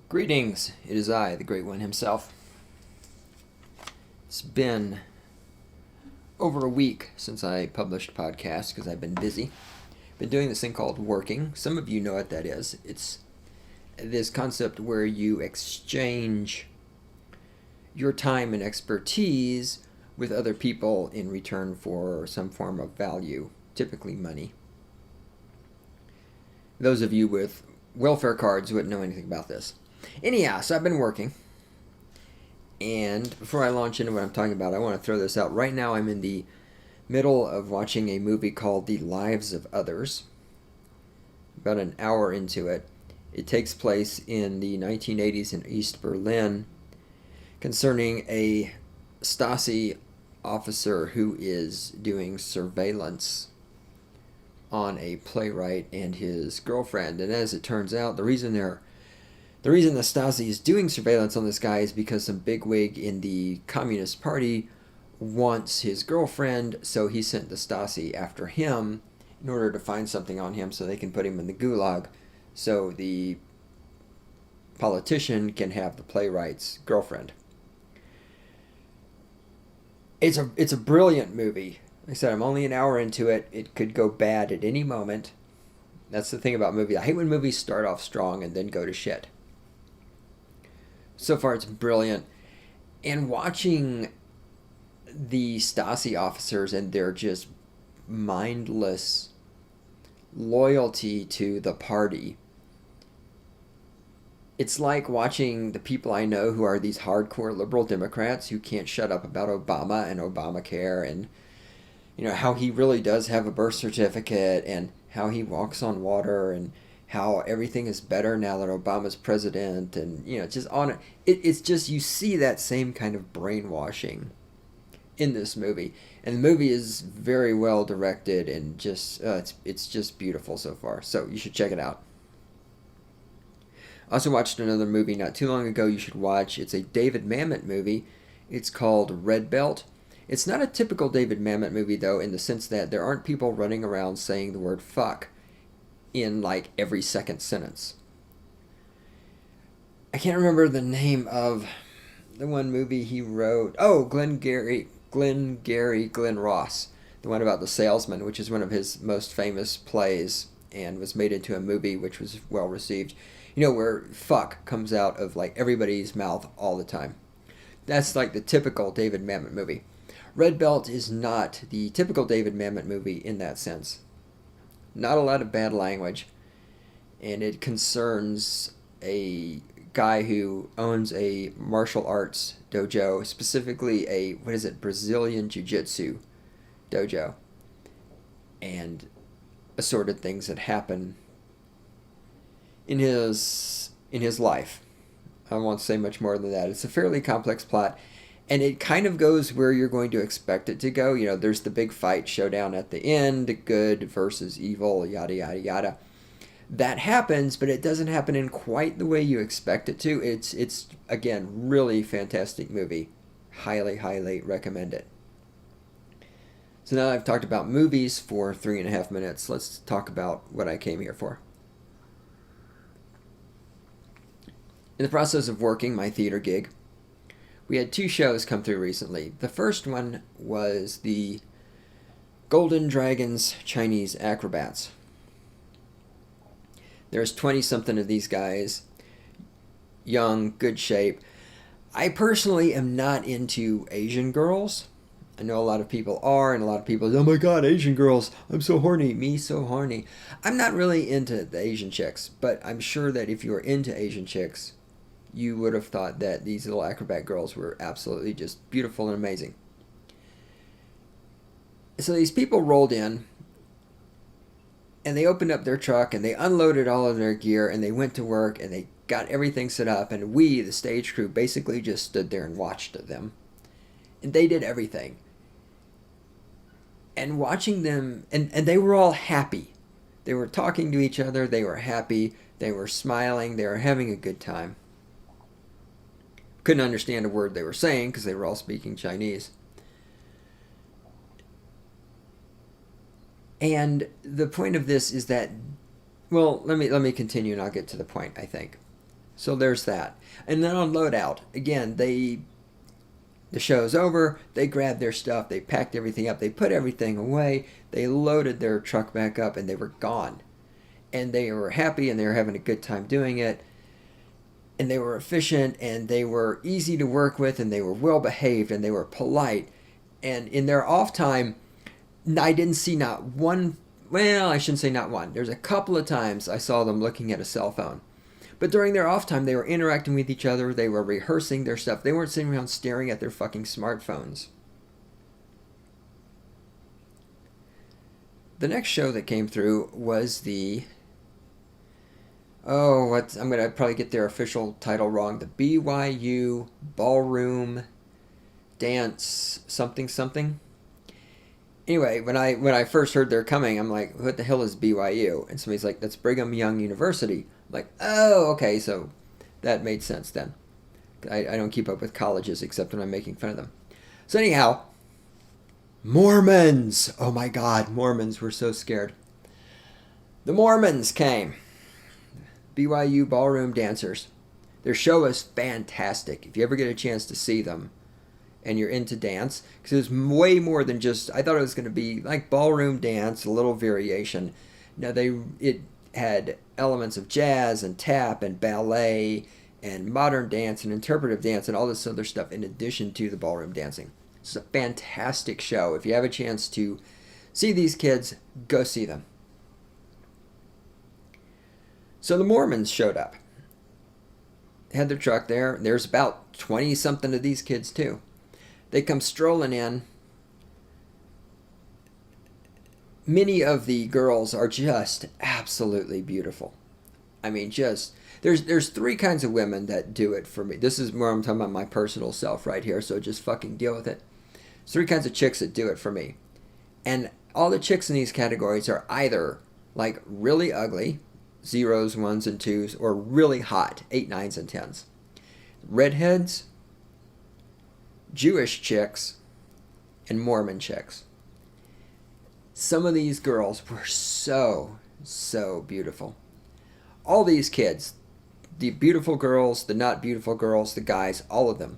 Greetings, it is I, the Great One himself. It's been over a week since I published a podcast because I've been busy. Been doing this thing called working. Some of you know what that is. It's this concept where you exchange your time and expertise with other people in return for some form of value, typically money. Those of you with welfare cards wouldn't know anything about this. Anyhow, so I've been working, and before I launch into what I'm talking about, I want to throw this out. Right now I'm in the middle of watching a movie called The Lives of Others. About an hour into it. It takes place in the 1980s in East Berlin, concerning a Stasi officer who is doing surveillance on a playwright and his girlfriend. And as it turns out, the reason the Stasi is doing surveillance on this guy is because some bigwig in the Communist Party wants his girlfriend, so he sent the Stasi after him in order to find something on him so they can put him in the gulag so the politician can have the playwright's girlfriend. It's a brilliant movie. Like I said, I'm only an hour into it. It could go bad at any moment. That's the thing about movies. I hate when movies start off strong and then go to shit. So far, it's brilliant. And watching the Stasi officers and their just mindless loyalty to the party. It's like watching the people I know who are these hardcore liberal Democrats who can't shut up about Obama and Obamacare and, how he really does have a birth certificate and how he walks on water and how everything is better now that Obama's president, and just on it. It's just, you see that same kind of brainwashing in this movie, and the movie is very well directed and just it's just beautiful so far. So you should check it out. I also watched another movie not too long ago you should watch. It's a David Mamet movie. It's called Red Belt. It's not a typical David Mamet movie though, in the sense that there aren't people running around saying the word fuck in like every second sentence. I can't remember the name of the one movie he wrote. Oh, Glenn Ross. The one about the salesman, which is one of his most famous plays and was made into a movie which was well received. Where fuck comes out of like everybody's mouth all the time. That's like the typical David Mamet movie. Red Belt is not the typical David Mamet movie in that sense. Not a lot of bad language, and it concerns a guy who owns a martial arts dojo, specifically a Brazilian jiu-jitsu dojo, and assorted things that happen in his life. I won't say much more than that. It's a fairly complex plot, and it kind of goes where you're going to expect it to go. There's the big fight showdown at the end, good versus evil, yada, yada, yada. That happens, but it doesn't happen in quite the way you expect it to. It's again, really fantastic movie. Highly, highly recommend it. So now I've talked about movies for 3.5 minutes. Let's talk about what I came here for. In the process of working my theater gig, we had 2 shows come through recently. The first one was the Golden Dragons Chinese Acrobats. There's 20-something of these guys, young, good shape. I personally am not into Asian girls. I know a lot of people are, and a lot of people say, oh my god, Asian girls, I'm so horny, me so horny. I'm not really into the Asian chicks, but I'm sure that if you were into Asian chicks, you would have thought that these little acrobat girls were absolutely just beautiful and amazing. So these people rolled in, and they opened up their truck, and they unloaded all of their gear, and they went to work, and they got everything set up, and we, the stage crew, basically just stood there and watched them. And they did everything. And watching them, and they were all happy. They were talking to each other, they were happy, they were smiling, they were having a good time. Couldn't understand a word they were saying because they were all speaking Chinese. And the point of this is that, well, let me continue and I'll get to the point, I think. So there's that. And then on loadout, again, the show's over, they grabbed their stuff, they packed everything up, they put everything away, they loaded their truck back up, and they were gone. And they were happy, and they were having a good time doing it. And they were efficient, and they were easy to work with, and they were well behaved, and they were polite. And in their off time, I didn't see not one, well, I shouldn't say not one. There's a couple of times I saw them looking at a cell phone. But during their off time, they were interacting with each other. They were rehearsing their stuff. They weren't sitting around staring at their fucking smartphones. The next show that came through was the... I'm going to probably get their official title wrong. The BYU Ballroom Dance something something. Anyway, when I first heard they're coming, I'm like, what the hell is BYU? And somebody's like, that's Brigham Young University. I'm like, oh, okay, so that made sense then. I don't keep up with colleges except when I'm making fun of them. So anyhow, Mormons! Oh my God, Mormons were so scared. The Mormons came. BYU Ballroom Dancers. Their show was fantastic. If you ever get a chance to see them, and you're into dance, because it was way more than just, I thought it was going to be like ballroom dance, a little variation. Now it had elements of jazz and tap and ballet and modern dance and interpretive dance and all this other stuff in addition to the ballroom dancing. It's a fantastic show. If you have a chance to see these kids, go see them. So the Mormons showed up. They had their truck there. There's about 20-something of these kids too. They come strolling in. Many of the girls are just absolutely beautiful. I mean, there's three kinds of women that do it for me. This is where I'm talking about my personal self right here, so just fucking deal with it. There's three kinds of chicks that do it for me. And all the chicks in these categories are either like really ugly, 0s, 1s, and 2s, or really hot, 8, 9s, and 10s. Redheads, Jewish chicks, and Mormon chicks. Some of these girls were so beautiful. All these kids, the beautiful girls, the not beautiful girls, the guys, all of them,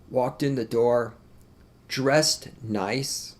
walked in the door, dressed nice,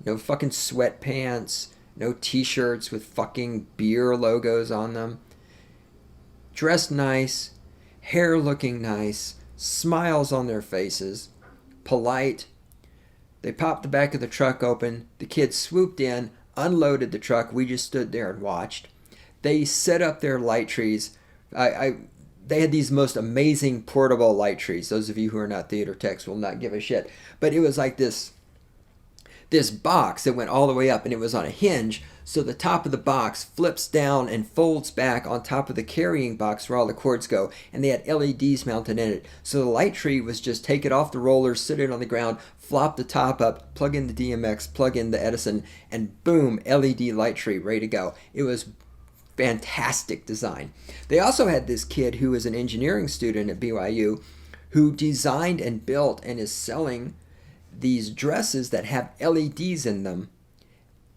no fucking sweatpants, no t-shirts with fucking beer logos on them, dressed nice, hair looking nice, smiles on their faces, polite. They popped the back of the truck open. The kids swooped in, unloaded the truck. We just stood there and watched. They set up their light trees. They had these most amazing portable light trees. Those of you who are not theater techs will not give a shit. But it was like this box that went all the way up, and it was on a hinge. So the top of the box flips down and folds back on top of the carrying box where all the cords go. And they had LEDs mounted in it. So the light tree was just take it off the rollers, sit it on the ground, flop the top up, plug in the DMX, plug in the Edison, and boom, LED light tree ready to go. It was fantastic design. They also had this kid who was an engineering student at BYU who designed and built and is selling these dresses that have LEDs in them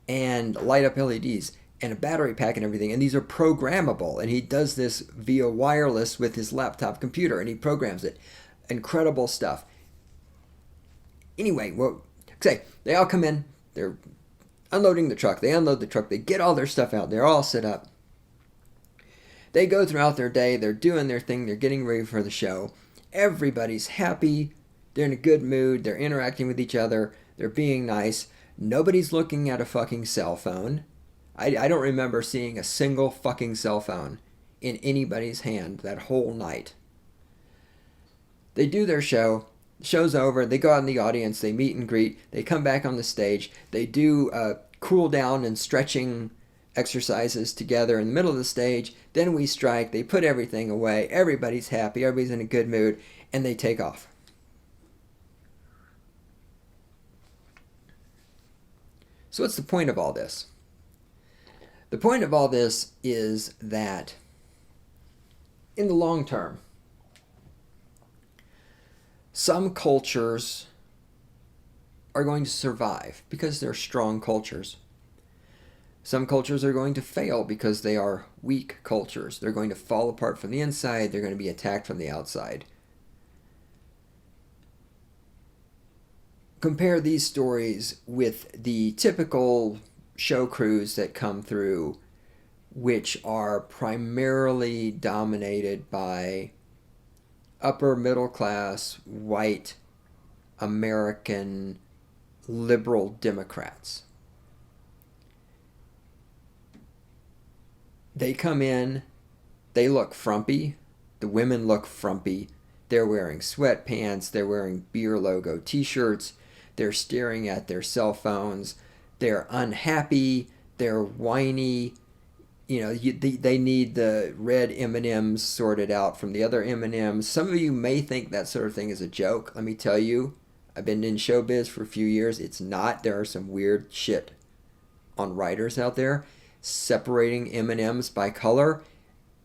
and light up LEDs and a battery pack and everything. And these are programmable. And he does this via wireless with his laptop computer, and he programs it. Incredible stuff. Anyway, they all come in. They're unloading the truck. They unload the truck. They get all their stuff out. They're all set up. They go throughout their day. They're doing their thing. They're getting ready for the show. Everybody's happy. They're in a good mood. They're interacting with each other. They're being nice. Nobody's looking at a fucking cell phone. I don't remember seeing a single fucking cell phone in anybody's hand that whole night. They do their show. The show's over. They go out in the audience. They meet and greet. They come back on the stage. They do cool down and stretching exercises together in the middle of the stage. Then we strike. They put everything away. Everybody's happy. Everybody's in a good mood. And they take off. So what's the point of all this? The point of all this is that in the long term, some cultures are going to survive because they're strong cultures. Some cultures are going to fail because they are weak cultures. They're going to fall apart from the inside. They're going to be attacked from the outside. Compare these stories with the typical show crews that come through, which are primarily dominated by upper middle class, white, American, liberal Democrats. They come in, they look frumpy, the women look frumpy, they're wearing sweatpants, they're wearing beer logo t-shirts, they're staring at their cell phones, they're unhappy, they're whiny, they need the red M&Ms sorted out from the other M&Ms. Some of you may think that sort of thing is a joke. Let me tell you, I've been in showbiz for a few years. It's not. There are some weird shit on writers out there. Separating M&Ms by color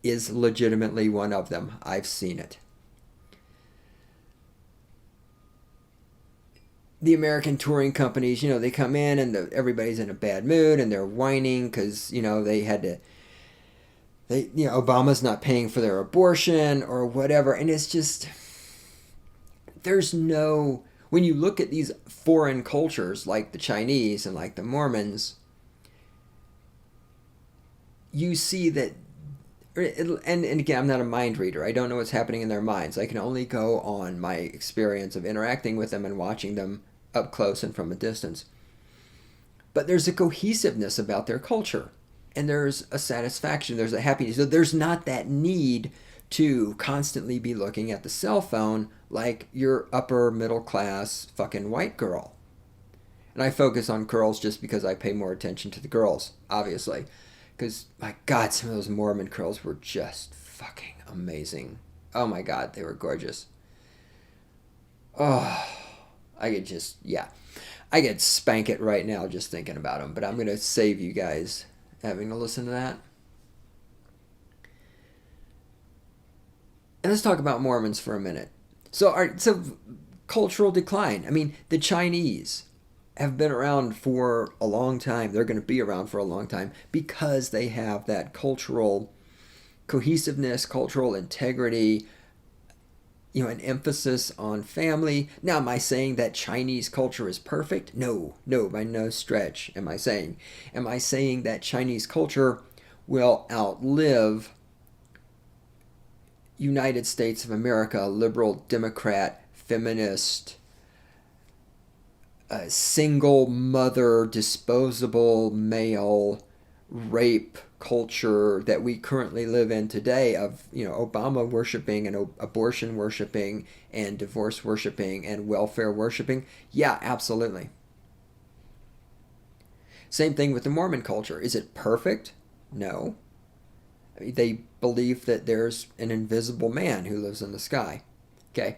is legitimately one of them. I've seen it. The American touring companies, they come in and everybody's in a bad mood and they're whining because, they had to, Obama's not paying for their abortion or whatever. And it's just, when you look at these foreign cultures like the Chinese and like the Mormons, you see that, and again, I'm not a mind reader. I don't know what's happening in their minds. I can only go on my experience of interacting with them and watching them up close and from a distance. But there's a cohesiveness about their culture, and there's a satisfaction, there's a happiness. So there's not that need to constantly be looking at the cell phone like your upper middle class fucking white girl. And I focus on girls just because I pay more attention to the girls, obviously. Because, my God, some of those Mormon girls were just fucking amazing. Oh, my God, they were gorgeous. Oh, I could spank it right now just thinking about them. But I'm going to save you guys having to listen to that. And let's talk about Mormons for a minute. So cultural decline. I mean, the Chinese have been around for a long time. They're going to be around for a long time because they have that cultural cohesiveness, cultural integrity, an emphasis on family. Now, am I saying that Chinese culture is perfect? No, by no stretch am I saying. Am I saying that Chinese culture will outlive United States of America, liberal, Democrat, feminist, single mother, disposable male rape culture that we currently live in today of, Obama worshiping and abortion worshiping and divorce worshiping and welfare worshiping? Yeah, absolutely. Same thing with the Mormon culture. Is it perfect? No. I mean, they believe that there's an invisible man who lives in the sky. Okay.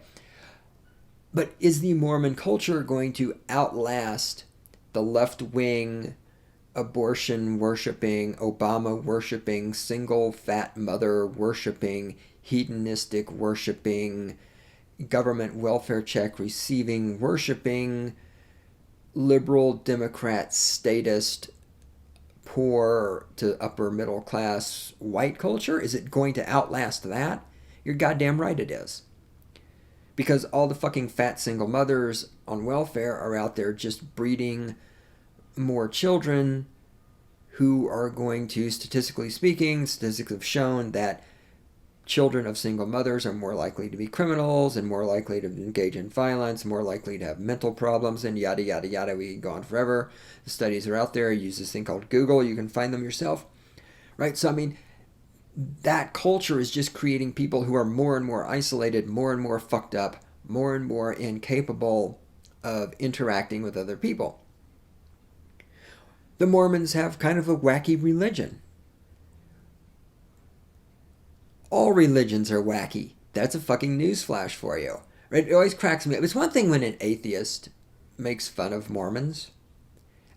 But is the Mormon culture going to outlast the left-wing, abortion-worshipping, Obama-worshipping, single fat mother-worshipping, hedonistic worshipping, government welfare check receiving, worshipping, liberal, Democrat, statist, poor to upper middle class white culture? Is it going to outlast that? You're goddamn right it is. Because all the fucking fat single mothers on welfare are out there just breeding more children who are going to, statistically speaking, statistics have shown that children of single mothers are more likely to be criminals and more likely to engage in violence, more likely to have mental problems, and yada, yada, yada. We can go on forever. The studies are out there. Use this thing called Google. You can find them yourself. Right? So, I mean, that culture is just creating people who are more and more isolated, more and more fucked up, more and more incapable of interacting with other people. The Mormons have kind of a wacky religion. All religions are wacky. That's a fucking newsflash for you. Right? It always cracks me up. It's one thing when an atheist makes fun of Mormons,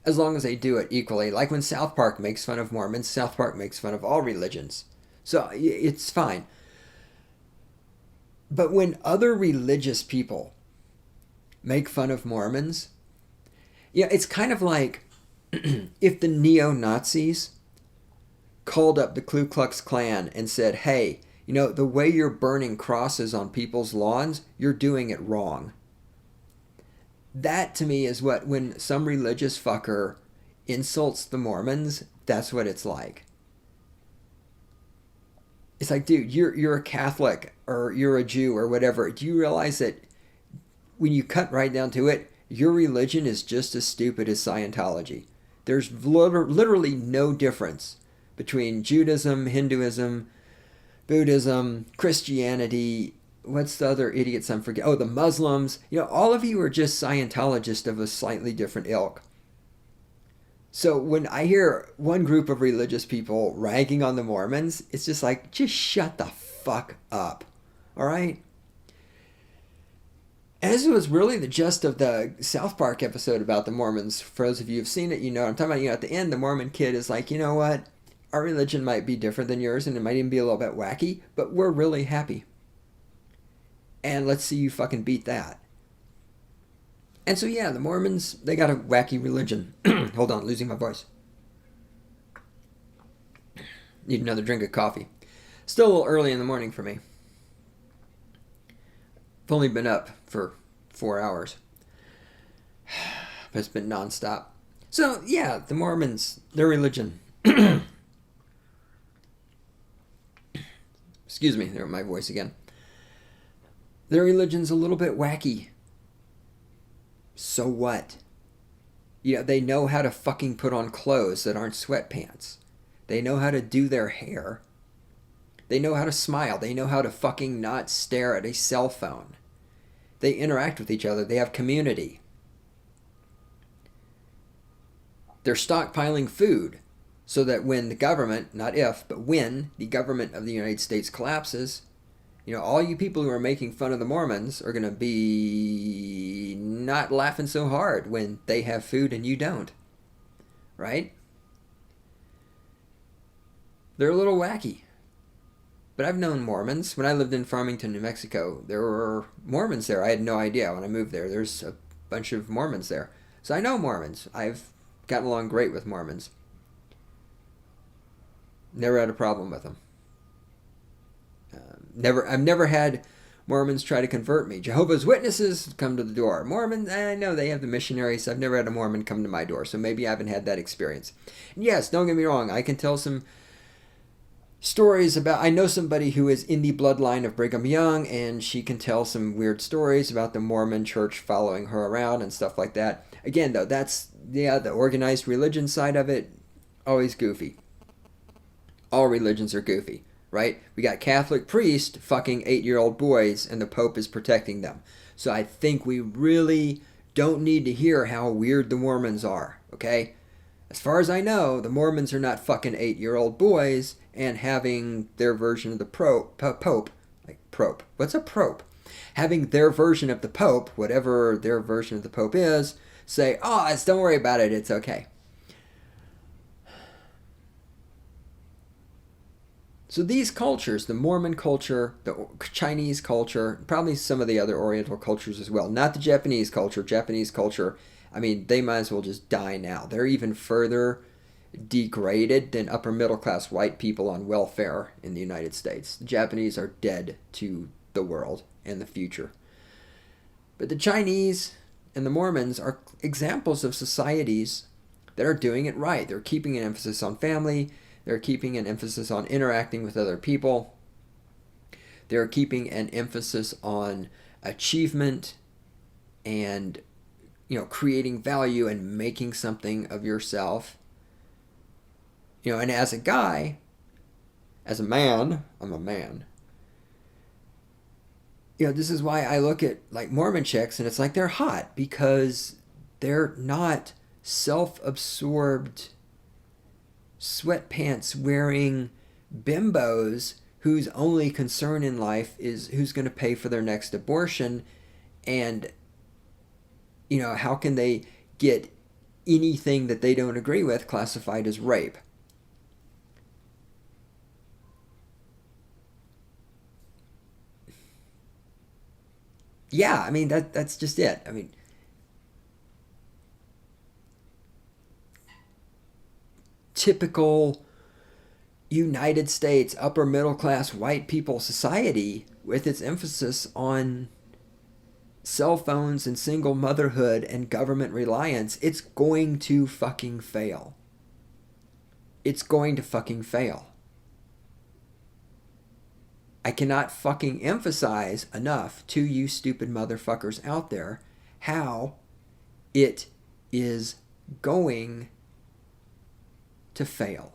as long as they do it equally. Like when South Park makes fun of Mormons, South Park makes fun of all religions. So it's fine. But when other religious people make fun of Mormons, it's kind of like if the neo-Nazis called up the Ku Klux Klan and said, hey, you know, the way you're burning crosses on people's lawns, you're doing it wrong. That, to me, is what, when some religious fucker insults the Mormons, that's what it's like. It's like, dude, you're a Catholic, or you're a Jew, or whatever. Do you realize that when you cut right down to it, your religion is just as stupid as Scientology? There's literally no difference between Judaism, Hinduism, Buddhism, Christianity. What's the other idiots I'm forgetting? Oh, the Muslims. You know, all of you are just Scientologists of a slightly different ilk. So when I hear one group of religious people ragging on the Mormons, it's just like, just shut the fuck up. All right? And this was really the gist of the South Park episode about the Mormons. For those of you who've seen it, you know what I'm talking about. You know, at the end, the Mormon kid is like, you know what? Our religion might be different than yours, and it might even be a little bit wacky, but we're really happy. And let's see you fucking beat that. And so, yeah, the Mormons, they got a wacky religion. Hold on, losing my voice. Need another drink of coffee. Still a little early in the morning for me. I've only been up for 4 hours. But it's been nonstop. So, yeah, the Mormons, their religion. Excuse me, there went my voice again. Their religion's a little bit wacky. So what? You know, they know how to fucking put on clothes that aren't sweatpants. They know how to do their hair. They know how to smile. They know how to fucking not stare at a cell phone. They interact with each other. They have community. They're stockpiling food so that when the government, not if, but when the government of the United States collapses, you know, all you people who are making fun of the Mormons are going to be not laughing so hard when they have food and you don't. Right? They're a little wacky. But I've known Mormons. When I lived in Farmington, New Mexico, there were Mormons there. I had no idea when I moved there. There's a bunch of Mormons there. So I know Mormons. I've gotten along great with Mormons. Never had a problem with them. I've never had Mormons try to convert me. Jehovah's Witnesses come to the door. Mormons, I know they have the missionaries. I've never had a Mormon come to my door, so maybe I haven't had that experience. And yes, don't get me wrong. I can tell some stories about... I know somebody who is in the bloodline of Brigham Young, and she can tell some weird stories about the Mormon church following her around and stuff like that. Again, though, that's, yeah, the organized religion side of it, always goofy. All religions are goofy. Right? We got Catholic priests fucking 8-year-old boys, and the Pope is protecting them. So I think we really don't need to hear how weird the Mormons are, okay? As far as I know, the Mormons are not fucking 8-year-old boys and having their version of the Pope. Like, probe. What's a probe? Having their version of the Pope, whatever their version of the Pope is, say, oh, don't worry about it, it's okay. So these cultures, the Mormon culture, the Chinese culture, probably some of the other Oriental cultures as well. Not the Japanese culture. Japanese culture, I mean, they might as well just die now. They're even further degraded than upper middle class white people on welfare in the United States. The Japanese are dead to the world and the future. But the Chinese and the Mormons are examples of societies that are doing it right. They're keeping an emphasis on family. They're keeping an emphasis on interacting with other people. They're keeping an emphasis on achievement and, you know, creating value and making something of yourself. You know, and as a guy, as a man, I'm a man. You know, this is why I look at, like, Mormon chicks and it's like they're hot because they're not self-absorbed sweatpants wearing bimbos whose only concern in life is who's going to pay for their next abortion, and, you know, how can they get anything that they don't agree with classified as rape? Yeah, I mean, that's just it. I mean, typical United States upper middle class white people society with its emphasis on cell phones and single motherhood and government reliance, it's going to fucking fail. It's going to fucking fail. I cannot fucking emphasize enough to you stupid motherfuckers out there how it is going to fail.